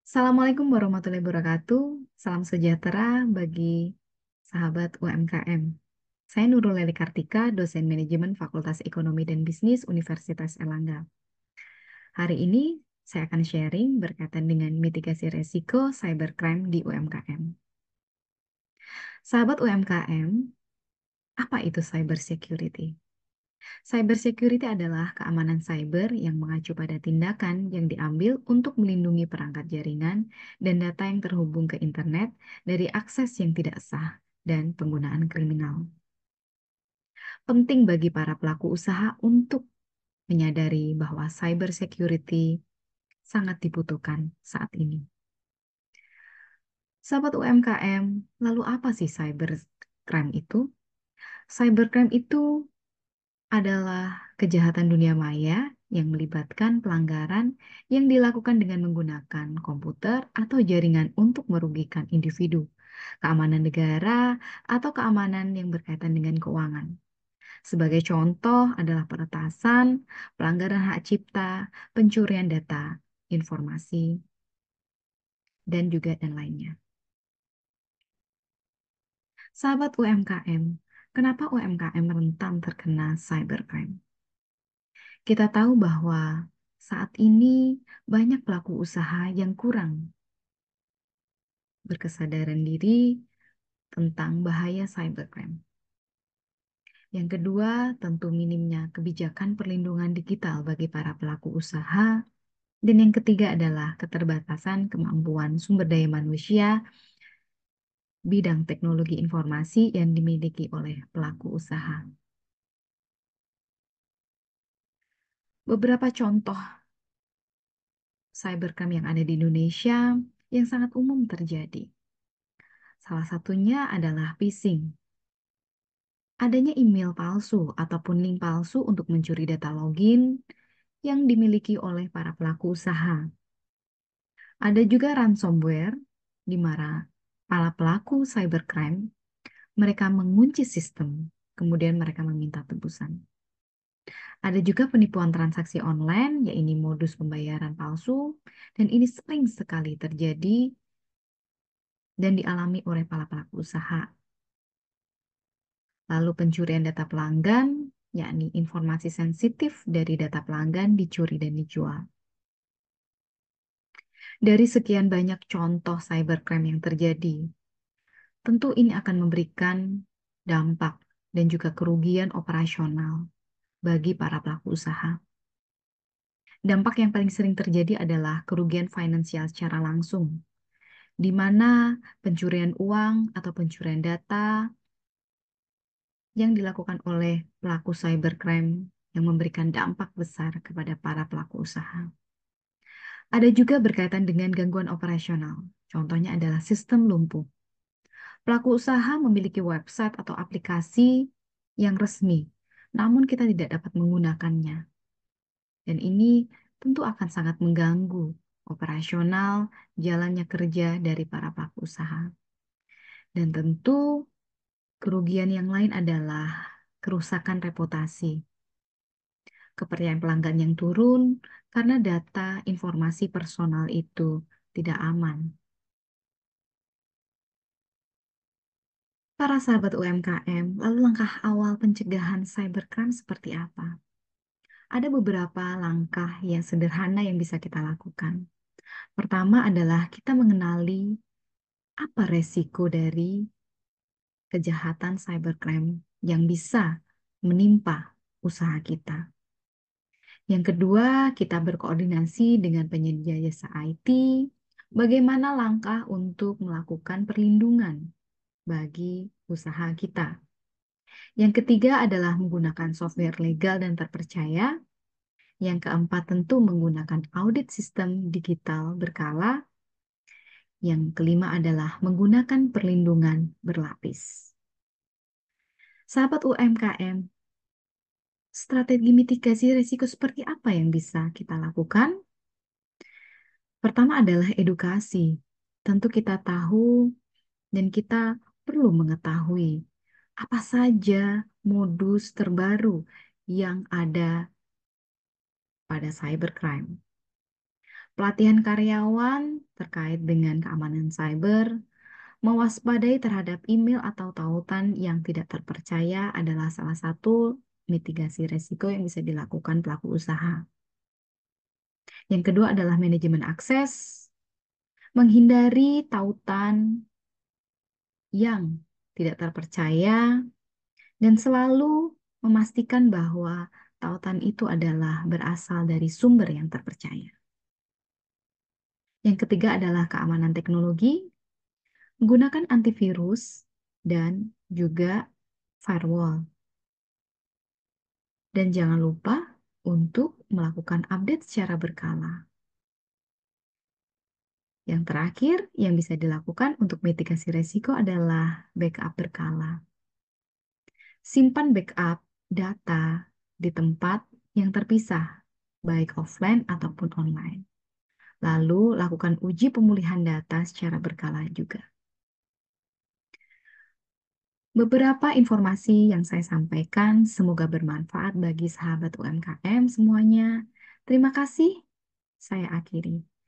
Assalamualaikum warahmatullahi wabarakatuh. Salam sejahtera bagi sahabat UMKM. Saya Nurul Leli Kartika, dosen manajemen Fakultas Ekonomi dan Bisnis Universitas Erlangga. Hari ini saya akan sharing berkaitan dengan mitigasi resiko cybercrime di UMKM. Sahabat UMKM, apa itu cyber security? Cyber security adalah keamanan cyber yang mengacu pada tindakan yang diambil untuk melindungi perangkat jaringan dan data yang terhubung ke internet dari akses yang tidak sah dan penggunaan kriminal. Penting bagi para pelaku usaha untuk menyadari bahwa cyber security sangat dibutuhkan saat ini. Sahabat UMKM, lalu apa sih cybercrime itu? Cybercrime itu adalah kejahatan dunia maya yang melibatkan pelanggaran yang dilakukan dengan menggunakan komputer atau jaringan untuk merugikan individu, keamanan negara, atau keamanan yang berkaitan dengan keuangan. Sebagai contoh adalah peretasan, pelanggaran hak cipta, pencurian data, informasi, dan juga dan lainnya. Sahabat UMKM, kenapa UMKM rentan terkena cybercrime? Kita tahu bahwa saat ini banyak pelaku usaha yang kurang berkesadaran diri tentang bahaya cybercrime. Yang kedua, tentu minimnya kebijakan perlindungan digital bagi para pelaku usaha. Dan yang ketiga adalah keterbatasan kemampuan sumber daya manusia bidang teknologi informasi yang dimiliki oleh pelaku usaha. Beberapa contoh cybercrime yang ada di Indonesia yang sangat umum terjadi. Salah satunya adalah phishing. Adanya email palsu ataupun link palsu untuk mencuri data login yang dimiliki oleh para pelaku usaha. Ada juga ransomware, di mana para pelaku cybercrime mereka mengunci sistem, kemudian mereka meminta tebusan. Ada juga penipuan transaksi online, yaitu modus pembayaran palsu, dan ini sering sekali terjadi dan dialami oleh para pelaku usaha. Lalu pencurian data pelanggan, yakni informasi sensitif dari data pelanggan dicuri dan dijual. Dari sekian banyak contoh cybercrime yang terjadi, tentu ini akan memberikan dampak dan juga kerugian operasional bagi para pelaku usaha. Dampak yang paling sering terjadi adalah kerugian finansial secara langsung, di mana pencurian uang atau pencurian data yang dilakukan oleh pelaku cybercrime yang memberikan dampak besar kepada para pelaku usaha. Ada juga berkaitan dengan gangguan operasional. Contohnya adalah sistem lumpuh. Pelaku usaha memiliki website atau aplikasi yang resmi, namun kita tidak dapat menggunakannya. Dan ini tentu akan sangat mengganggu operasional jalannya kerja dari para pelaku usaha. Dan tentu kerugian yang lain adalah kerusakan reputasi. Kepercayaan pelanggan yang turun karena data informasi personal itu tidak aman. Para sahabat UMKM, lalu langkah awal pencegahan cybercrime seperti apa? Ada beberapa langkah yang sederhana yang bisa kita lakukan. Pertama adalah kita mengenali apa resiko dari kejahatan cybercrime yang bisa menimpa usaha kita. Yang kedua, kita berkoordinasi dengan penyedia jasa IT. Bagaimana langkah untuk melakukan perlindungan bagi usaha kita. Yang ketiga adalah menggunakan software legal dan terpercaya. Yang keempat tentu menggunakan audit sistem digital berkala. Yang kelima adalah menggunakan perlindungan berlapis. Sahabat UMKM, strategi mitigasi risiko seperti apa yang bisa kita lakukan? Pertama adalah edukasi. Tentu kita tahu dan kita perlu mengetahui apa saja modus terbaru yang ada pada cybercrime. Pelatihan karyawan terkait dengan keamanan cyber, mewaspadai terhadap email atau tautan yang tidak terpercaya adalah salah satu mitigasi resiko yang bisa dilakukan pelaku usaha. Yang kedua adalah manajemen akses, menghindari tautan yang tidak terpercaya dan selalu memastikan bahwa tautan itu adalah berasal dari sumber yang terpercaya. Yang ketiga adalah keamanan teknologi, menggunakan antivirus dan juga firewall. Dan jangan lupa untuk melakukan update secara berkala. Yang terakhir yang bisa dilakukan untuk mitigasi resiko adalah backup berkala. Simpan backup data di tempat yang terpisah, baik offline ataupun online. Lalu lakukan uji pemulihan data secara berkala juga. Beberapa informasi yang saya sampaikan semoga bermanfaat bagi sahabat UMKM semuanya. Terima kasih. Saya akhiri.